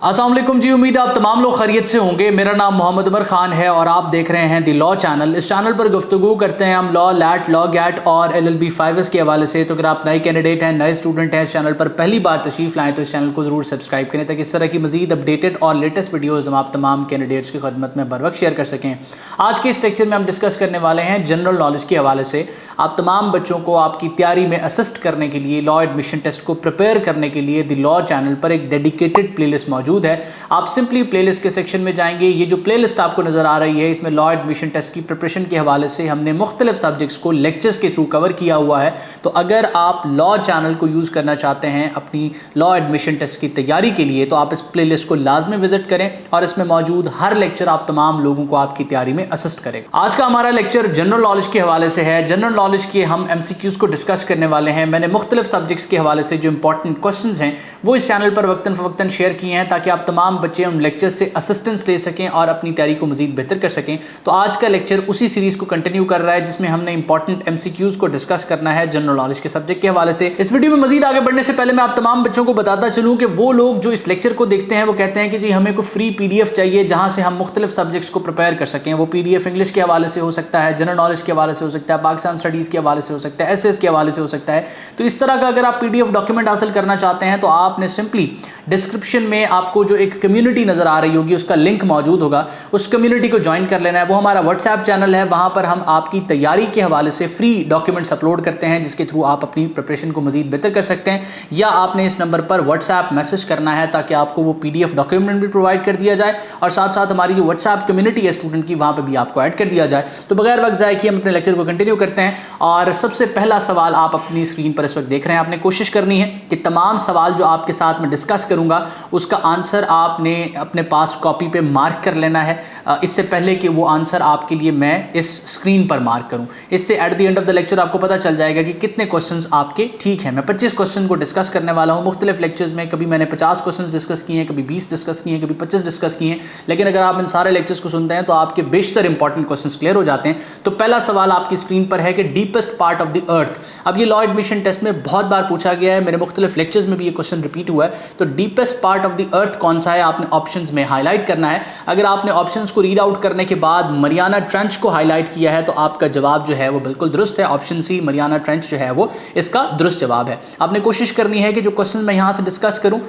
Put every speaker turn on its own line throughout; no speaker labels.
अस्सलाम वालेकुम जी। उम्मीद है आप तमाम लोग खैरियत से होंगे। मेरा नाम मोहम्मद उमर खान है और आप देख रहे हैं दी लॉ चैनल। इस चैनल पर गुफ्तगू करते हैं हम लॉ, लैट, लॉ गैट और LLB 5S के हवाले से। तो अगर आप नए कैंडिडेट हैं, नए स्टूडेंट हैं, इस चैनल पर पहली बार तशरीफ लाएँ तो इस चैनल को ज़रूर सब्सक्राइब करें ताकि इस तरह की मजीद अपडेटेड और लेटेस्ट वीडियोज़ हम आप तमाम कैंडिडेट्स की खदमत में बर वक्त शेयर कर सकें। आज के इस लेक्चर में हम डिस्कस करने वाले हैं जनरल नॉलेज के हवाले से। आप तमाम बच्चों को आपकी तैयारी में असिस्ट करने के लिए, लॉ एडमिशन टेस्ट को प्रिपेयर करने के लिए दी लॉ चैनल पर एक डेडिकेटेड प्लेलिस्ट मौजूद है। आप सिंपली प्लेलिस्ट के सेक्शन में जाएंगे। ये जो प्लेलिस्ट आपको नजर आ रही है, इसमें लॉ एडमिशन टेस्ट की प्रिपरेशन के हवाले से हमने मुख्तलिफ सब्जेक्ट्स को लेक्चर्स के थ्रू कवर किया हुआ है। तो अगर आप लॉ चैनल को यूज करना चाहते हैं अपनी लॉ एडमिशन टेस्ट की तैयारी के लिए, तो आप इस प्लेलिस्ट को लाजमी विजिट करें और इसमें मौजूद हर लेक्चर आप तमाम लोगों को आपकी तैयारी में असिस्ट करेगा। आज का हमारा लेक्चर जनरल नॉलेज के हवाले से है। जनरल नॉलेज के हम MCQs को डिस्कस करने वाले हैं। मैंने मुख्तलिफ सब्जेक्ट्स के हवाले से जो इंपॉर्टेंट क्वेश्चन हैं वो इस चैनल पर वक्तन फवक्तन शेयर किए हैं ताकि आप तमाम बच्चे उन लेक्चर से असिस्टेंस ले सकें और अपनी तैयारी को मजीद बेहतर कर सकें। तो आज का लेक्चर उसी सीरीज को कंटिन्यू कर रहा है जिसमें हमने इंपॉर्टेंट MCQs को डिस्कस करना है जनरल नॉलेज के सब्जेक्ट के हवाले से। इस वीडियो में मजीद आगे बढ़ने से पहले मैं आप तमाम बच्चों को बताता चलूं कि वो लोग जो इस लेक्चर को देखते हैं वो कहते हैं कि जी हमें कोई फ्री PDF चाहिए जहां से हम मुख्तलिफ सब्जेक्ट्स को प्रिपेयर कर सकें। वो PDF इंग्लिश के हवाले से हो सकता है, जनरल नॉलेज के हवाले से हो सकता है, पाकिस्तान स्टडीज के हवाले से हो सकता है, SS के हवाले से हो सकता है। तो इस तरह का अगर आप PDF डॉक्यूमेंट हासिल करना चाहते हैं तो आपने सिंपली डिस्क्रिप्शन में आपको जो एक कम्युनिटी नजर आ रही होगी उसका लिंक मौजूद होगा, उस कम्युनिटी को ज्वाइन कर लेना है। वो हमारा WhatsApp चैनल है, वहां पर हम आपकी तैयारी के हवाले से फ्री डॉक्यूमेंट्स अपलोड करते हैं जिसके थ्रू आप अपनी प्रिपरेशन को मजीद बेहतर कर सकते हैं। या आपने इस नंबर पर WhatsApp मैसेज करना है ताकि आपको वो PDF डॉक्यूमेंट भी प्रोवाइड कर दिया जाए और साथ साथ हमारी जो WhatsApp कम्युनिटी है स्टूडेंट की, वहां पर भी आपको ऐड कर दिया जाए। तो बगैर वक्त ज़ाया किए हम अपने लेक्चर को कंटिन्यू करते हैं। और सबसे पहला सवाल आप अपनी स्क्रीन पर इस वक्त देख रहे हैं। आपने कोशिश करनी है कि तमाम सवाल जो आपके साथ में डिस्कस करूंगा उसका आंसर आपने अपने पास कॉपी पे मार्क कर लेना है इससे पहले कि वो आंसर आपके लिए मैं इस स्क्रीन पर मार्क करूं। इससे at the end of the lecture आपको पता चल जाएगा कि कितने क्वेश्चंस आपके ठीक हैं। मैं 25 क्वेश्चन को डिस्कस करने वाला हूं मुख्तलिफ लेक्चर्स में। कभी मैंने 50 क्वेश्चन डिस्कस किए हैं, कभी 20 डिस्कस किए हैं, कभी 25 डिस्कस किए हैं। लेकिन अगर आप इन सारे लेक्चर्स को सुनते हैं तो आपके बेशतर इंपॉर्टेंट क्वेश्चन क्लियर हो जाते हैं। तो पहला सवाल आपकी स्क्रीन पर है कि deepest part of the earth. अब ये लॉ एडमिशन टेस्ट में बहुत बार पूछा गया है, मेरे मुख्तलिफ लेक्चर्स में भी ये क्वेश्चन रिपीट हुआ है। तो deepest part of the earth कौन सा है, आपने ऑप्शंस में हाईलाइट करना है। अगर आपने ऑप्शंस को रीड आउट करने के बाद मरियाना ट्रेंच को हाईलाइट किया है तो आपका जवाब जो है वो बिल्कुल दुरुस्त है। ऑप्शन सी मरियाना ट्रेंच जो है वो इसका दुरुस्त जवाब है। आपने कोशिश करनी है कि जो क्वेश्चन मैं यहां से डिस्कस करूं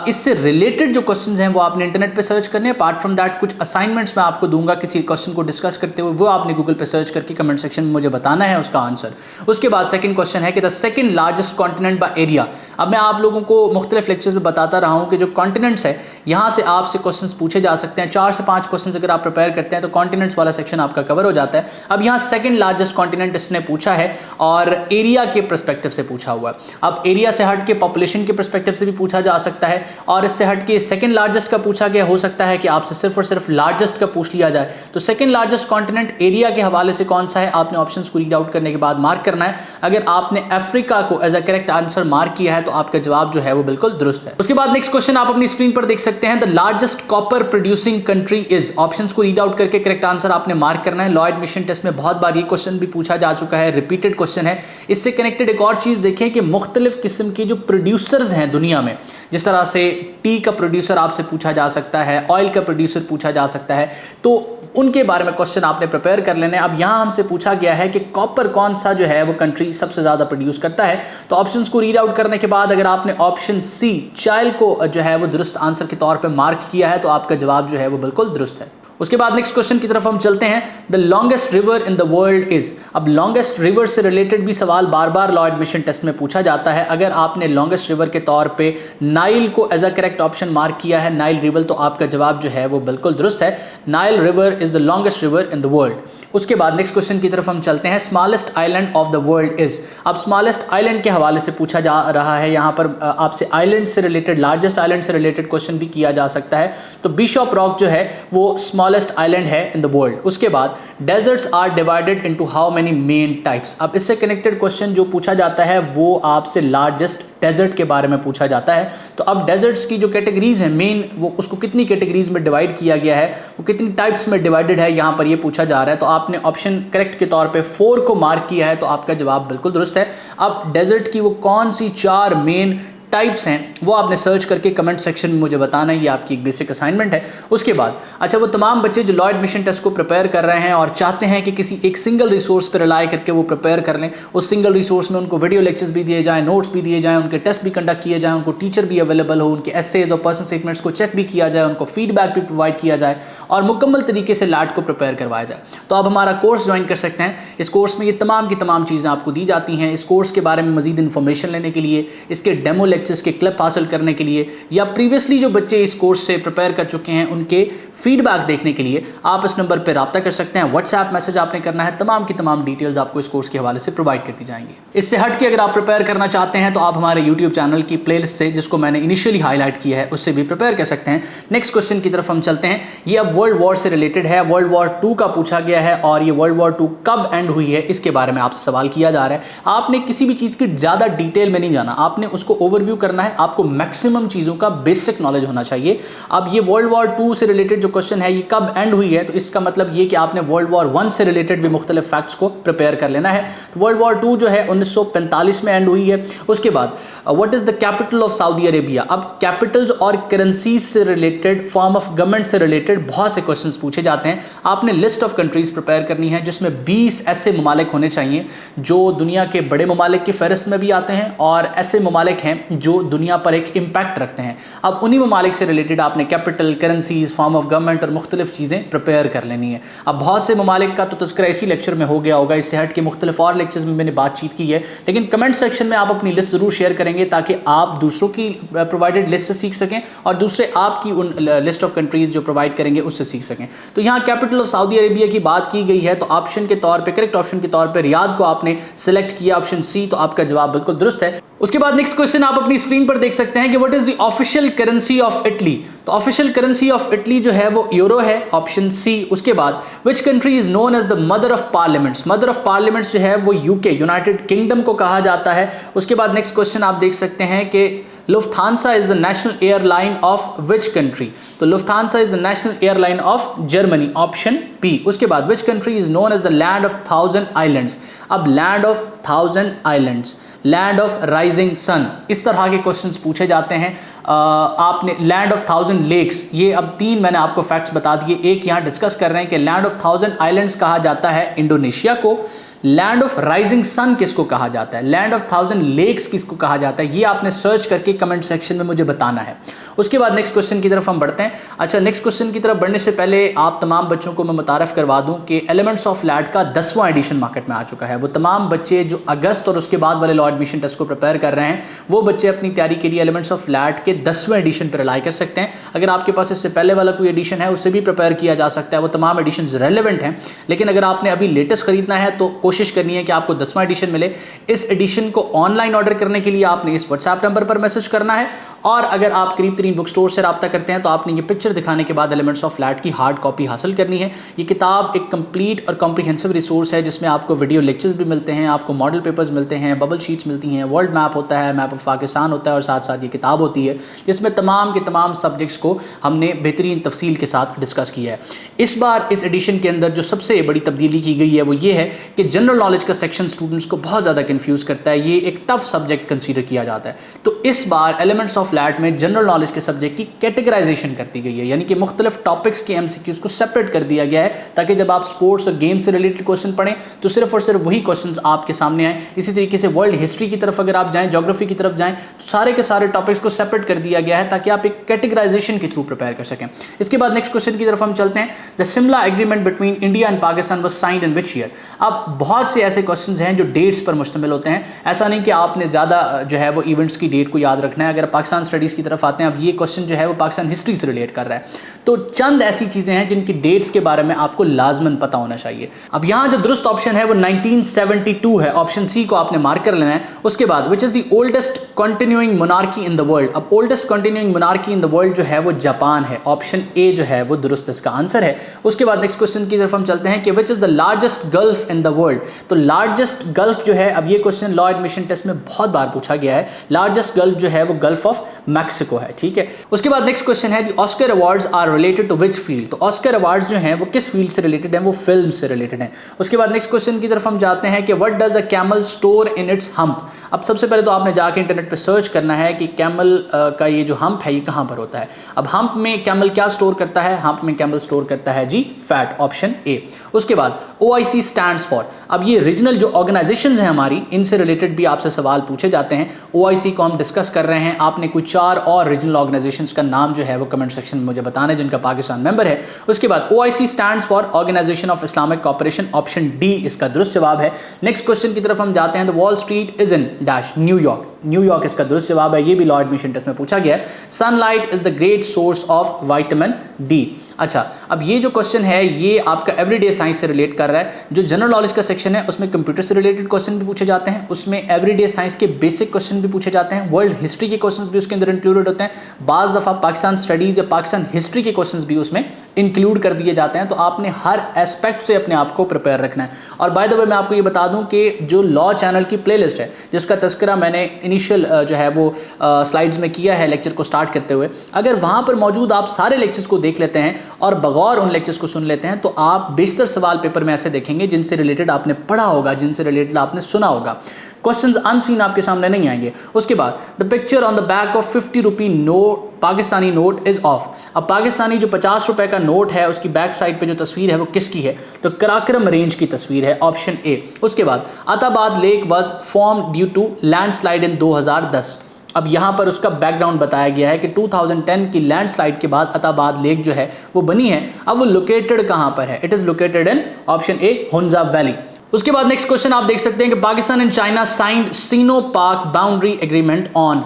इससे रिलेटेड जो क्वेश्चन हैं वो आपने इंटरनेट पे सर्च करने हैं। अपार्ट फ्रॉम दैट कुछ असाइनमेंट्स मैं आपको दूंगा किसी क्वेश्चन को डिस्कस करते हुए, वो आपने गूगल पे सर्च करके कमेंट सेक्शन में मुझे बताना है उसका आंसर। उसके बाद सेकंड क्वेश्चन है कि the second largest continent by area. अब मैं आप लोगों को मुख्तलिफ लेक्चर्स में बताता रहा हूं कि जो कॉन्टिनेंट्स है यहां से आपसे क्वेश्चंस पूछे जा सकते हैं। 4 से 5 क्वेश्चंस अगर आप प्रिपेयर करते हैं तो कॉन्टिनेंट्स वाला सेक्शन आपका कवर हो जाता है। अब यहां सेकंड लार्जेस्ट कॉन्टिनेंट इसने पूछा है और एरिया के पर्सपेक्टिव से पूछा हुआ है। अब एरिया से हट के पॉपुलेशन के पर्सपेक्टिव से भी पूछा जा सकता है और इससे हट के सेकंड लार्जेस्ट का पूछा गया। हो सकता है कि आपसे सिर्फ और सिर्फ लार्जेस्ट का पूछ लिया जाए। तो सेकंड लार्जेस्ट कॉन्टिनेंट एरिया के हवाले से कौन सा है, आपने ऑप्शंस को रीड आउट करने के बाद मार्क करना है। अगर आपने अफ्रीका को as a correct answer mark किया है तो आपका जवाब जो है वो बिल्कुल दुरुस्त है। उसके बाद नेक्स्ट क्वेश्चन आप अपनी स्क्रीन पर देख सकते हैं। The largest copper producing country is. Options को रीड आउट करके करेक्ट आंसर आपने मार्क करना है। लॉ एडमिशन टेस्ट में बहुत बार ये क्वेश्चन भी पूछा जा चुका है, रिपीटेड क्वेश्चन है। इससे कनेक्टेड एक और चीज देखें कि मुख्तलिफ किस्म के जो प्रोड्यूसर्स हैं दुनिया में, जिस तरह से टी का प्रोड्यूसर आपसे पूछा जा सकता है, ऑयल का प्रोड्यूसर पूछा जा सकता है, तो उनके बारे में क्वेश्चन आपने प्रिपेयर कर लेने। अब यहां हमसे पूछा गया है कि कॉपर कौन सा जो है वो कंट्री सबसे ज्यादा प्रोड्यूस करता है। तो ऑप्शंस को रीड आउट करने के बाद अगर आपने ऑप्शन सी चाइल को जो है वो दुरुस्त आंसर के तौर पे मार्क किया है तो आपका जवाब जो है वो बिल्कुल दुरुस्त है। उसके बाद नेक्स्ट क्वेश्चन की तरफ हम चलते हैं। The longest river in the world is. अब लॉन्गेस्ट रिवर से रिलेटेड भी सवाल बार बार लॉ एडमिशन टेस्ट में पूछा जाता है। अगर आपने लॉन्गेस्ट रिवर के तौर पे नाइल को as a correct option mark किया है, नाइल रिवर, तो आपका जवाब जो है वो बिल्कुल दुरुस्त है। Nile river is the longest river in the world. उसके बाद नेक्स्ट क्वेश्चन की तरफ हम चलते हैं। Smallest island of the world is. अब स्मॉलेस्ट आइलैंड के हवाले से पूछा जा रहा है। यहां पर आपसे आइलैंड से रिलेटेड, लार्जेस्ट आइलैंड से रिलेटेड क्वेश्चन भी किया जा सकता है। तो बिशप रॉक जो है वो स्मॉलेस्ट आइलैंड है इन द वर्ल्ड। उसके बाद deserts are divided into how many main types. अब इससे कनेक्टेड क्वेश्चन जो पूछा जाता है वो आपसे लार्जेस्ट डेजर्ट के बारे में पूछा जाता है। तो अब डेजर्ट्स की जो कैटेगरीज है मेन, वो उसको कितनी कैटेगरीज में डिवाइड किया गया है, वो कितनी टाइप्स में डिवाइडेड है, यहां पर ये पूछा जा रहा है। तो आपने ऑप्शन करेक्ट के तौर पे 4 को मार्क किया है तो आपका जवाब बिल्कुल दुरुस्त है। अब डेजर्ट की वो कौन सी 4 मेन टाइप्स हैं वो आपने सर्च करके कमेंट सेक्शन में मुझे बताना है। ये आपकी एक बेसिक असाइनमेंट है। उसके बाद अच्छा, वो तमाम बच्चे जो लॉ एडमिशन टेस्ट को प्रिपेयर कर रहे हैं और चाहते हैं कि किसी एक सिंगल रिसोर्स पर रिलाई करके वो प्रिपेयर कर लें, उस सिंगल रिसोर्स में उनको वीडियो लेक्चर्स भी दिए जाएँ, नोट्स भी दिए जाएँ, उनके टेस्ट भी कंडक्ट किए जाएँ, उनको टीचर भी अवेलेबल हो, उनके एसेज और पर्सनल स्टेटमेंट्स को चेक भी किया जाए, उनको फीडबैक भी प्रोवाइड किया जाए और मुकम्मल तरीके से लैट को प्रिपेयर करवाया जाए, तो आप हमारा कोर्स ज्वाइन कर सकते हैं। इस कोर्स में ये तमाम की तमाम चीज़ें आपको दी जाती हैं। इस कोर्स के बारे में मजीद इन्फॉर्मेशन लेने के लिए, इसके डेमो लेक्चर्स के क्लिप हासिल करने के लिए, या प्रीवियसली जो बच्चे इस कोर्स से प्रिपेयर कर चुके हैं उनके फीडबैक देखने के लिए आप इस नंबर पर रब्ता कर सकते हैं। व्हाट्सएप मैसेज आपने करना है, तमाम की तमाम डिटेल्स आपको इस कोर्स के हवाले से प्रोवाइड कर दी जाएंगी। इससे हट के अगर आप प्रिपेयर करना चाहते हैं तो आप हमारे यूट्यूब चैनल की प्लेलिस्ट से, जिसको मैंने इनिशियली हाईलाइट किया है, उससे भी प्रिपेयर कर सकते हैं। नेक्स्ट क्वेश्चन की तरफ हम चलते हैं। ये अब वर्ल्ड वॉर से रिलेटेड है, वर्ल्ड वॉर 2 का पूछा गया है और ये वर्ल्ड वॉर 2 कब एंड हुई है इसके बारे में आपसे सवाल किया जा रहा है। आपने किसी भी चीज़ की ज़्यादा डिटेल में नहीं जाना, आपने उसको ओवरव्यू करना है, आपको मैक्सिमम चीज़ों का बेसिक नॉलेज होना चाहिए। अब ये वर्ल्ड वॉर 2 से रिलेटेड जो क्वेश्चन है ये कब एंड हुई है, तो इसका मतलब ये कि आपने वर्ल्ड वॉर 1 से रिलेटेड भी मुख्तलिफ फैक्ट्स को प्रिपेयर कर लेना है। तो वर्ल्ड वॉर 2 जो है 1945 में एंड हुई है। उसके बाद what is the capital of Saudi Arabia. अब कैपिटल्स और करेंसीज से रिलेटेड, फॉर्म ऑफ गवर्नमेंट से रिलेटेड बहुत से क्वेश्चंस पूछे जाते हैं। आपने लिस्ट ऑफ कंट्रीज प्रिपेयर करनी है जिसमें 20 ऐसे ममालिक होने चाहिए जो दुनिया के बड़े ममालिक की फहरिस्त में भी आते हैं और ऐसे ममालिक हैं जो दुनिया पर एक इम्पैक्ट रखते हैं। अब उन्हीं ममालिक से रिलेटेड आपने capital, currencies, form of government और मुख्तलिफ चीज़ें प्रिपेयर कर लेनी है। अब बहुत से ममालिक का तो तज़किरा इसी लेक्चर में हो गया होगा, इससे हट के मुख्तलिफ और लेक्चर्स में मैंने बातचीत की है, लेकिन कमेंट सेक्शन में आप अपनी लिस्ट जरूर शेयर करेंगे ताकि आप दूसरों की प्रोवाइडेड लिस्ट से सीख सकें और दूसरे आपकी उन लिस्ट ऑफ कंट्रीज जो प्रोवाइड करेंगे उससे सीख सकें। तो यहाँ कैपिटल ऑफ सऊदी अरेबिया की बात की गई है, तो ऑप्शन के तौर पे, करेक्ट ऑप्शन के तौर पे रियाद को आपने सिलेक्ट किया, ऑप्शन सी, तो आपका जवाब बिल्कुल दुरुस्त है। उसके बाद नेक्स्ट क्वेश्चन आप अपनी स्क्रीन पर देख सकते हैं कि what is the official currency of Italy. तो ऑफिशियल करेंसी ऑफ इटली जो है वो यूरो है, ऑप्शन सी। उसके बाद which country is known as the mother of parliaments. Mother of parliaments जो है वो यूके, यूनाइटेड किंगडम को कहा जाता है। उसके बाद नेक्स्ट क्वेश्चन आप देख सकते हैं कि Lufthansa is the national airline of which country. तो Lufthansa is the national airline of Germany, option B. उसके बाद which country is known as the land of 1000 islands. अब land of 1000 islands, land of rising sun, इस तरह के questions पूछे जाते हैं। आपने लैंड ऑफ 1000 लेक्स, ये अब 3 मैंने आपको फैक्ट्स बता दिए। एक यहाँ डिस्कस कर रहे हैं कि लैंड ऑफ 1000 आइलैंड्स कहा जाता है इंडोनेशिया को। लैंड ऑफ राइजिंग सन किसको कहा जाता है, लैंड ऑफ 1000 लेक्स किसको कहा जाता है, ये आपने सर्च करके कमेंट सेक्शन में मुझे बताना है। उसके बाद नेक्स्ट क्वेश्चन की तरफ हम बढ़ते हैं। अच्छा, नेक्स्ट क्वेश्चन की तरफ बढ़ने से पहले आप तमाम बच्चों को मैं मुतारफ़ करवा दूं कि एलिमेंट्स ऑफ लैट का 10वां एडिशन मार्केट में आ चुका है। वो तमाम बच्चे जो अगस्त और उसके बाद वाले लॉ एडमिशन टेस्ट को प्रिपेयर कर रहे हैं, वो बच्चे अपनी तैयारी के लिए एलिमेंट्स ऑफ लैट के 10वें एडिशन पर अप्लाई कर सकते हैं। अगर आपके पास इससे पहले वाला कोई एडिशन है उससे भी प्रिपेयर किया जा सकता है, वो तमाम एडिशन रेलिवेंट हैं। लेकिन अगर आपने अभी लेटेस्ट खरीदना है तो कोशिश करनी है कि आपको 10वां एडिशन मिले। इस एडिशन को ऑनलाइन ऑर्डर करने के लिए आपने इस व्हाट्सएप नंबर पर मैसेज करना है, और अगर आप करीब तरीन बुक स्टोर से रब्ता करते हैं तो आपने ये पिक्चर दिखाने के बाद एलिमेंट्स ऑफ लैट की हार्ड कॉपी हासिल करनी है। ये किताब एक कंप्लीट और कॉम्प्रिहेंसिव रिसोर्स है जिसमें आपको वीडियो लेक्चर्स भी मिलते हैं, आपको मॉडल पेपर्स मिलते हैं, बबल शीट्स मिलती हैं, वर्ल्ड मैप होता है, मैप ऑफ पाकिस्तान होता है, और साथ साथ ये किताब होती है जिसमें तमाम के तमाम सब्जेक्ट्स को हमने बेहतरीन तफसील के साथ डिस्कस किया है। इस बार इस एडिशन के अंदर जो सबसे बड़ी तब्दीली की गई है वो ये है कि जनरल नॉलेज का सेक्शन स्टूडेंट्स को बहुत ज़्यादा कन्फ्यूज़ करता है, ये एक टफ सब्जेक्ट कंसीडर किया जाता है। तो इस बार एलिमेंट्स ऑफ लैट में जनरल नॉलेज के सब्जेक्ट की कैटेगराइजेशन करती गई है, यानी कि मुख्तलिफ टॉपिक्स के एमसीक्यूज को सेपरेट कर दिया गया है ताकि जब आप स्पोर्ट्स और गेम से रिलेटेड क्वेश्चन पढ़ें तो सिर्फ और सिर्फ वही क्वेश्चंस आपके सामने आए। इसी तरीके से वर्ल्ड हिस्ट्री की तरफ अगर आप जाएं, ज्योग्राफी की तरफ जाएं, तो सारे के सारे टॉपिक्स को सेपरेट कर दिया गया है ताकि आप एक कैटेगराइजेशन के थ्रू प्रिपेयर कर सकें। इसके बाद नेक्स्ट क्वेश्चन की तरफ हम चलते हैं। The Shimla agreement between India and Pakistan was signed in which year. अब बहुत से ऐसे क्वेश्चंस हैं जो डेट्स पर मुश्तमिल होते हैं, ऐसा नहीं कि आपने ज़्यादा जो है वो इवेंट्स की डेट को याद रखना है। अगर पाकिस्तान स्टडीज़ की तरफ आते हैं, अब ये क्वेश्चन जो है वो पाकिस्तान हिस्ट्री से रिलेट कर रहा है, तो चंद ऐसी चीज़ें हैं जिनकी डेट्स के बारे में आपको लाजमन पता होना चाहिए। अब यहाँ जो दुरुस्त ऑप्शन है वो 1972 है, ऑप्शन सी को आपने मार्क कर लेना है। उसके बाद which is the oldest continuing monarchy in the world. अब oldest continuing monarchy in the world जो है वो जापान है, ऑप्शन ए जो है वो दुरुस्त इसका आंसर है। उसके बाद नेक्स्ट क्वेश्चन की तरफ हम चलते हैं कि विच is the largest gulf in the world. तो लार्जेस्ट गल्फ जो है, अब ये क्वेश्चन लॉ एडमिशन टेस्ट में बहुत बार पूछा गया है, लार्जेस्ट गल्फ जो है वो गल्फ ऑफ मैक्सिको है, ठीक है। उसके बाद नेक्स्ट क्वेश्चन है, the Oscar awards are related to which field. तो ऑस्कर अवार्ड्स जो हैं वो किस फील्ड से रिलेटेड हैं, वो फिल्म से रिलेटेड हैं। उसके बाद नेक्स्ट क्वेश्चन की तरफ हम जाते हैं कि what does a camel store in its hump. अब सबसे पहले तो आपने जाके इंटरनेट पे सर्च करना है कि कैमल का ये जो हम्प है ये कहाँ पर होता है। अब हम्प में कैमल क्या स्टोर करता है, हम्प में कैमल स्टोर करता है जी फैट, ऑप्शन ए। उसके बाद OIC स्टैंड्स फॉर, अब ये रीजनल जो ऑर्गेनाइजेशंस हैं हमारी, इनसे रिलेटेड भी आपसे सवाल पूछे जाते हैं। OIC को हम डिस्कस कर रहे हैं, आपने कोई 4 और रीजनल ऑर्गेनाइजेशंस का नाम जो है वो कमेंट सेक्शन में मुझे बताना है जिनका पाकिस्तान मेंबर है। उसके बाद OIC stands for organisation of Islamic cooperation, option D इसका दुरुस्त जवाब है। नेक्स्ट क्वेश्चन की तरफ हम जाते हैं, the wall street is in dash, New York, New York इसका दुरुस्त जवाब है। ये भी लॉ एडमिशन टेस्ट में पूछा गया है। Sunlight is the great source of vitamin D. अच्छा, अब ये जो क्वेश्चन है ये आपका एवरीडे साइंस से रिलेट कर रहा है। जो जनरल नॉलेज का सेक्शन है उसमें कंप्यूटर से रिलेटेड क्वेश्चन भी पूछे जाते हैं, उसमें एवरीडे साइंस के बेसिक क्वेश्चन भी पूछे जाते हैं, वर्ल्ड हिस्ट्री के क्वेश्चंस भी उसके अंदर इंक्लूडेड होते हैं। बाज़ दफ़ा पाकिस्तान स्टडीज या पाकिस्तान हिस्ट्री के क्वेश्चंस भी उसमें इंक्लूड कर दिए जाते हैं। तो आपने हर एस्पेक्ट से अपने आप को प्रिपेयर रखना है। और बाय द वे मैं आपको ये बता दूं कि जो लॉ चैनल की प्लेलिस्ट है जिसका तस्करा मैंने इनिशियल जो है वो स्लाइड्स में किया है लेक्चर को स्टार्ट करते हुए, अगर वहाँ पर मौजूद आप सारे लेक्चर्स को देख लेते हैं और बगौर लेक्चर्स को सुन लेते हैं तो आप बेशतर सवाल पेपर में ऐसे देखेंगे जिनसे रिलेटेड आपने पढ़ा होगा, जिनसे रिलेटेड आपने सुना होगा। क्वेश्चंस अनसीन आपके सामने नहीं आएंगे। उसके बाद the picture on the back of 50 rupee note, Pakistani note is of. अब पाकिस्तानी जो 50 रुपए का नोट है उसकी बैक साइड पे जो तस्वीर है वो किसकी है, तो कराक्रम रेंज की तस्वीर है, ऑप्शन ए। उसके बाद Attabad lake was form due to landslide in 2010। अब यहाँ पर उसका बैकग्राउंड बताया गया है कि 2010 की लैंडस्लाइड के बाद अताबाद लेक जो है वो बनी है। अब वो लोकेटेड कहाँ पर है, it is located in option A Hunza valley. उसके बाद नेक्स्ट क्वेश्चन आप देख सकते हैं कि Pakistan and China signed synonym park boundary agreement on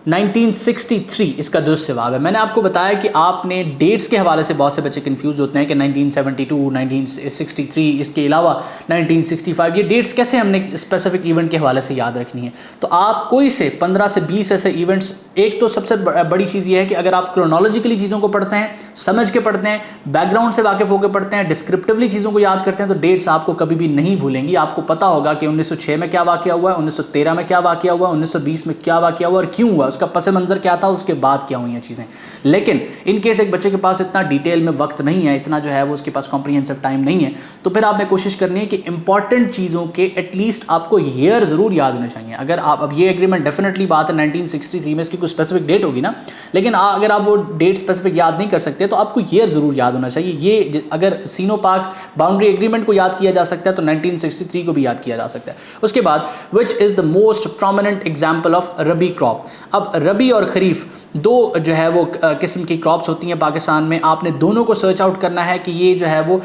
1963, इसका दुरुस्त जवाब है। मैंने आपको बताया कि आपने डेट्स के हवाले से बहुत से बच्चे कंफ्यूज होते हैं कि 1972, 1963, इसके अलावा 1965, ये डेट्स कैसे हमने स्पेसिफिक इवेंट के हवाले से याद रखनी है। तो आप कोई से 15 से 20 ऐसे इवेंट्स, एक तो सबसे बड़ी चीज़ ये है कि अगर आप क्रोनोलॉजिकली चीज़ों को पढ़ते हैं, समझ के पढ़ते हैं, बैकग्राउंड से वाकिफ होकर पढ़ते हैं, डिस्क्रिप्टिवली चीज़ों को याद करते हैं, तो डेट्स आपको कभी भी नहीं भूलेंगी। आपको पता होगा कि 1906 में क्या वाक़या हुआ है, 1913 में क्या वाक़या हुआ, 1920 में क्या वाक़या हुआ और क्यों हुआ, उसका पस मंजर क्या था, उसके बाद क्या हुई हैं चीज़ें। लेकिन इन केस एक बच्चे के पास इतना डिटेल में वक्त नहीं है, इतना जो है वो उसके पास कॉम्प्रिहेंसिव टाइम नहीं है, तो फिर आपने कोशिश करनी है कि इंपॉर्टेंट चीज़ों के एटलीस्ट आपको ईयर ज़रूर याद होने चाहिए। अगर आप, अब ये एग्रीमेंट डेफिनेटली बात है 1963 में, इसकी कुछ स्पेसिफिक डेट होगी ना, लेकिन अगर आप वो डेट स्पेसिफिक याद नहीं कर सकते तो आपको ईयर ज़रूर याद होना चाहिए। ये अगर सीनो पार्क बाउंड्री एग्रीमेंट को याद किया जा सकता है तो 1963 को भी याद किया जा सकता है। उसके बाद which is the most prominent example of rabi crop. अब रबी और खरीफ दो जो है वो किस्म की क्रॉप्स होती हैं पाकिस्तान में। आपने दोनों को सर्च आउट करना है कि ये जो है वो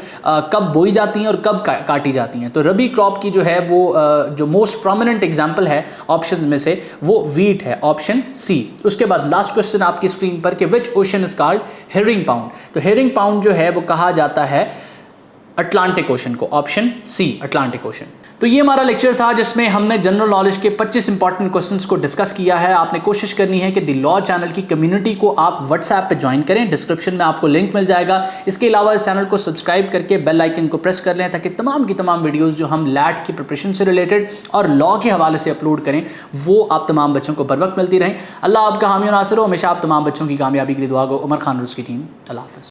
कब बोई जाती हैं और कब काटी जाती हैं। तो रबी क्रॉप की जो है वो जो मोस्ट प्रोमिनेंट एग्जांपल है ऑप्शंस में से वो वीट है, ऑप्शन सी। उसके बाद लास्ट क्वेश्चन आपकी स्क्रीन पर कि which ocean is called herring pond. तो हेरिंग पाउंड जो है वो कहा जाता है अटलांटिक ओशन को, ऑप्शन सी अटलांटिक ओशन। तो ये हमारा लेक्चर था जिसमें हमने जनरल नॉलेज के 25 इंपॉर्टेंट क्वेश्चंस को डिस्कस किया है। आपने कोशिश करनी है कि द लॉ चैनल की कम्युनिटी को आप व्हाट्सएप पे ज्वाइन करें, डिस्क्रिप्शन में आपको लिंक मिल जाएगा। इसके अलावा इस चैनल को सब्सक्राइब करके बेल आइकन को प्रेस कर लें ताकि तमाम की तमाम वीडियोज़ जो हम लैट की प्रिपरेशन से रिलेटेड और लॉ के हवाले से अपलोड करें वो आप तमाम बच्चों को बर वक्त मिलती रहें। अल्लाह आपका हामी और नासिर हो। हमेशा आप तमाम बच्चों की कामयाबी के लिए दुआ गो। उमर खान और उसकी टीम। अल्लाह हाफ़िज़।